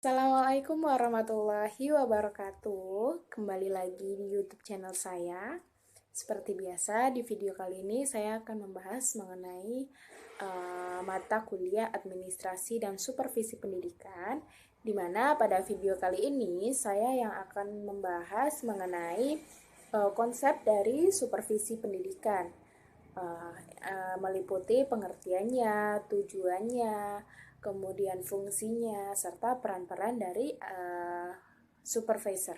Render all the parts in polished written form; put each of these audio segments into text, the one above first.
Assalamualaikum warahmatullahi wabarakatuh. Kembali lagi di YouTube channel saya. Seperti biasa, di video kali ini saya akan membahas mengenai mata kuliah administrasi dan supervisi pendidikan, di mana pada video kali ini saya yang akan membahas mengenai konsep dari supervisi pendidikan, meliputi pengertiannya, tujuannya, kemudian fungsinya, serta peran-peran dari supervisor.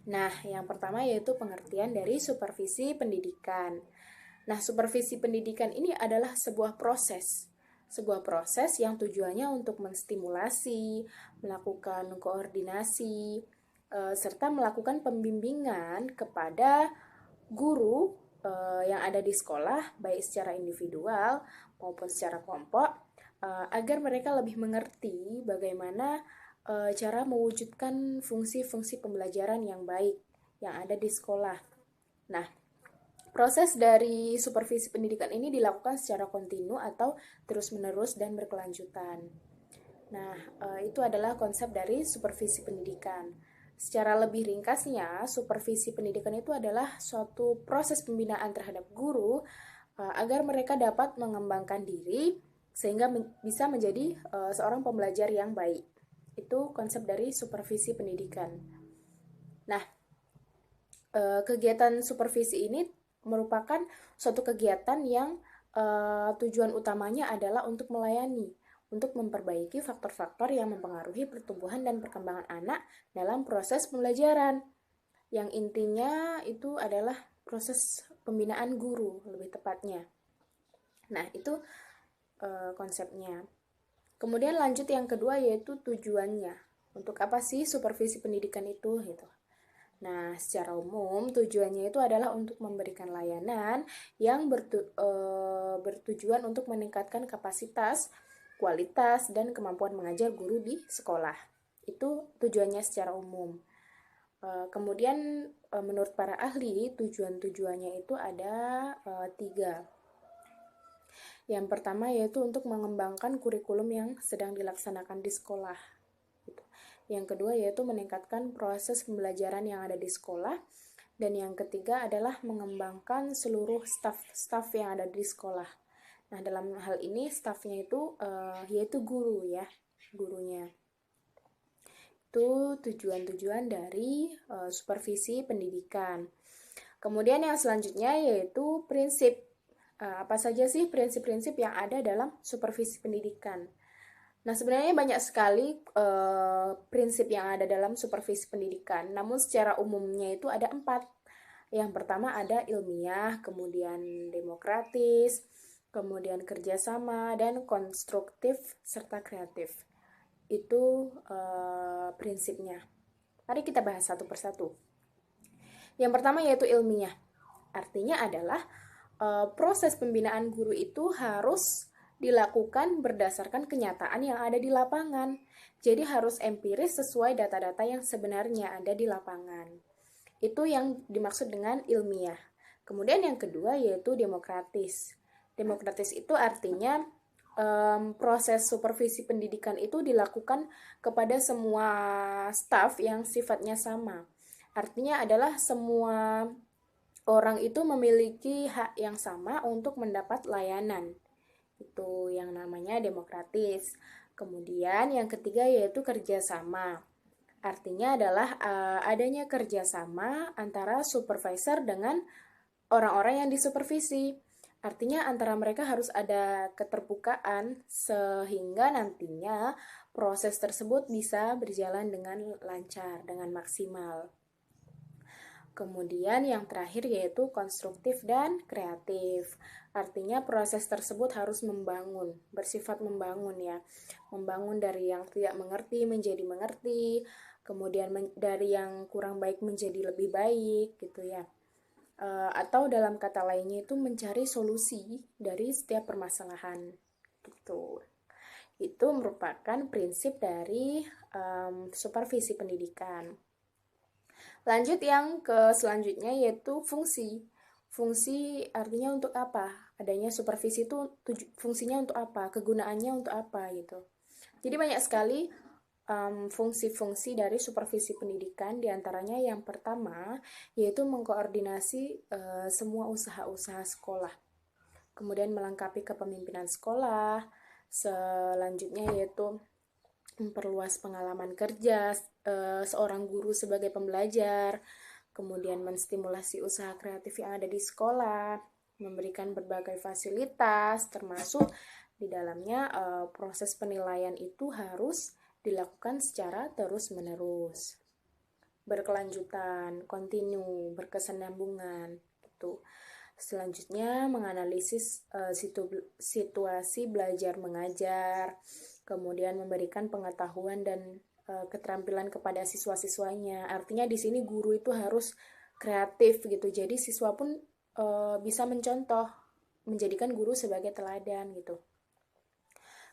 Nah, yang pertama yaitu pengertian dari supervisi pendidikan. Nah, supervisi pendidikan ini adalah sebuah proses yang tujuannya untuk menstimulasi, melakukan koordinasi, serta melakukan pembimbingan kepada guru yang ada di sekolah, baik secara individual maupun secara kelompok, agar mereka lebih mengerti bagaimana cara mewujudkan fungsi-fungsi pembelajaran yang baik yang ada di sekolah. Nah, proses dari supervisi pendidikan ini dilakukan secara kontinu atau terus-menerus dan berkelanjutan. Nah, itu adalah konsep dari supervisi pendidikan. Secara lebih ringkasnya, supervisi pendidikan itu adalah suatu proses pembinaan terhadap guru agar mereka dapat mengembangkan diri sehingga bisa menjadi seorang pembelajar yang baik. Itu konsep dari supervisi pendidikan. Nah, kegiatan supervisi ini merupakan suatu kegiatan yang tujuan utamanya adalah untuk melayani, untuk memperbaiki faktor-faktor yang mempengaruhi pertumbuhan dan perkembangan anak dalam proses pembelajaran. Yang intinya itu adalah proses pembinaan guru, lebih tepatnya. Nah, itu konsepnya. Kemudian lanjut yang kedua yaitu tujuannya. Untuk apa sih supervisi pendidikan itu gitu. Nah, secara umum tujuannya itu adalah untuk memberikan layanan yang bertujuan untuk meningkatkan kapasitas, kualitas, dan kemampuan mengajar guru di sekolah. Itu tujuannya secara umum. Kemudian menurut para ahli, tujuan-tujuannya itu ada 3. Yang pertama yaitu untuk mengembangkan kurikulum yang sedang dilaksanakan di sekolah. Yang kedua yaitu meningkatkan proses pembelajaran yang ada di sekolah. Dan yang ketiga adalah mengembangkan seluruh staf yang ada di sekolah. Nah, dalam hal ini stafnya itu yaitu guru ya, gurunya. Itu tujuan-tujuan dari supervisi pendidikan. Kemudian yang selanjutnya yaitu prinsip. Apa saja sih prinsip-prinsip yang ada dalam supervisi pendidikan? Nah, sebenarnya banyak sekali prinsip yang ada dalam supervisi pendidikan, namun secara umumnya itu ada 4. Yang pertama ada ilmiah, kemudian demokratis, kemudian kerjasama, dan konstruktif, serta kreatif. Itu prinsipnya. Mari kita bahas satu persatu. Yang pertama yaitu ilmiah. Artinya adalah proses pembinaan guru itu harus dilakukan berdasarkan kenyataan yang ada di lapangan. Jadi harus empiris sesuai data-data yang sebenarnya ada di lapangan. Itu yang dimaksud dengan ilmiah. Kemudian yang kedua yaitu demokratis. Demokratis itu artinya proses supervisi pendidikan itu dilakukan kepada semua staf yang sifatnya sama. Artinya adalah semua orang itu memiliki hak yang sama untuk mendapat layanan. Itu yang namanya demokratis. Kemudian yang ketiga yaitu kerjasama. Artinya adalah adanya kerjasama antara supervisor dengan orang-orang yang disupervisi. Artinya antara mereka harus ada keterbukaan sehingga nantinya proses tersebut bisa berjalan dengan lancar, dengan maksimal. Kemudian yang terakhir yaitu konstruktif dan kreatif. Artinya proses tersebut harus membangun, bersifat membangun ya. Membangun dari yang tidak mengerti menjadi mengerti, kemudian dari yang kurang baik menjadi lebih baik gitu ya. Atau dalam kata lainnya itu mencari solusi dari setiap permasalahan gitu. Itu merupakan prinsip dari supervisi pendidikan. Lanjut yang ke selanjutnya yaitu fungsi. Fungsi artinya untuk apa? Adanya supervisi itu fungsinya untuk apa? Kegunaannya untuk apa gitu. Jadi banyak sekali fungsi-fungsi dari supervisi pendidikan, diantaranya yang pertama yaitu mengkoordinasi semua usaha-usaha sekolah, kemudian melengkapi kepemimpinan sekolah, selanjutnya yaitu memperluas pengalaman kerja seorang guru sebagai pembelajar, kemudian menstimulasi usaha kreatif yang ada di sekolah, memberikan berbagai fasilitas, termasuk di dalamnya proses penilaian itu harus dilakukan secara terus-menerus, berkelanjutan, kontinu, berkesinambungan, gitu. Selanjutnya, menganalisis situasi belajar mengajar, kemudian memberikan pengetahuan dan keterampilan kepada siswa-siswanya. Artinya di sini guru itu harus kreatif gitu. Jadi siswa pun bisa mencontoh, menjadikan guru sebagai teladan gitu.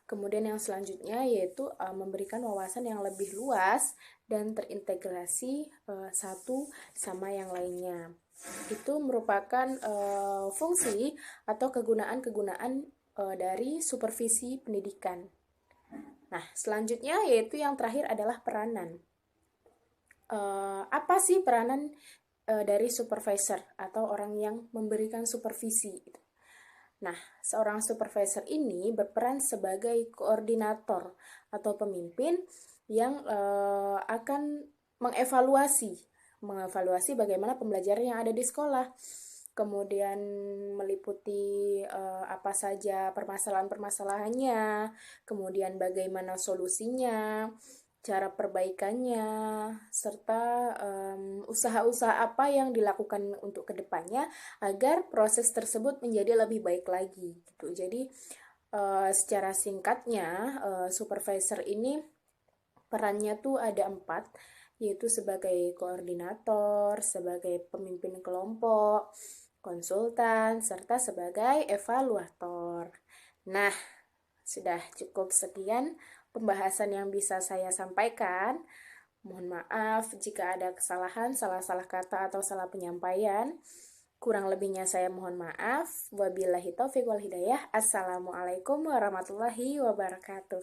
Kemudian yang selanjutnya yaitu memberikan wawasan yang lebih luas dan terintegrasi satu sama yang lainnya. Itu merupakan fungsi atau kegunaan-kegunaan dari supervisi pendidikan. Nah, selanjutnya yaitu yang terakhir adalah peranan. Apa sih peranan dari supervisor atau orang yang memberikan supervisi? Nah, seorang supervisor ini berperan sebagai koordinator atau pemimpin yang akan mengevaluasi bagaimana pembelajaran yang ada di sekolah. Kemudian meliputi apa saja permasalahan-permasalahannya, kemudian bagaimana solusinya, cara perbaikannya, serta usaha-usaha apa yang dilakukan untuk kedepannya agar proses tersebut menjadi lebih baik lagi. Gitu. Jadi secara singkatnya supervisor ini perannya tuh ada 4, yaitu sebagai koordinator, sebagai pemimpin kelompok, konsultan, serta sebagai evaluator. Nah, sudah cukup sekian pembahasan yang bisa saya sampaikan. Mohon maaf jika ada kesalahan, salah-salah kata atau salah penyampaian. Kurang lebihnya saya mohon maaf. Wabillahi taufiq wal hidayah. Assalamualaikum warahmatullahi wabarakatuh.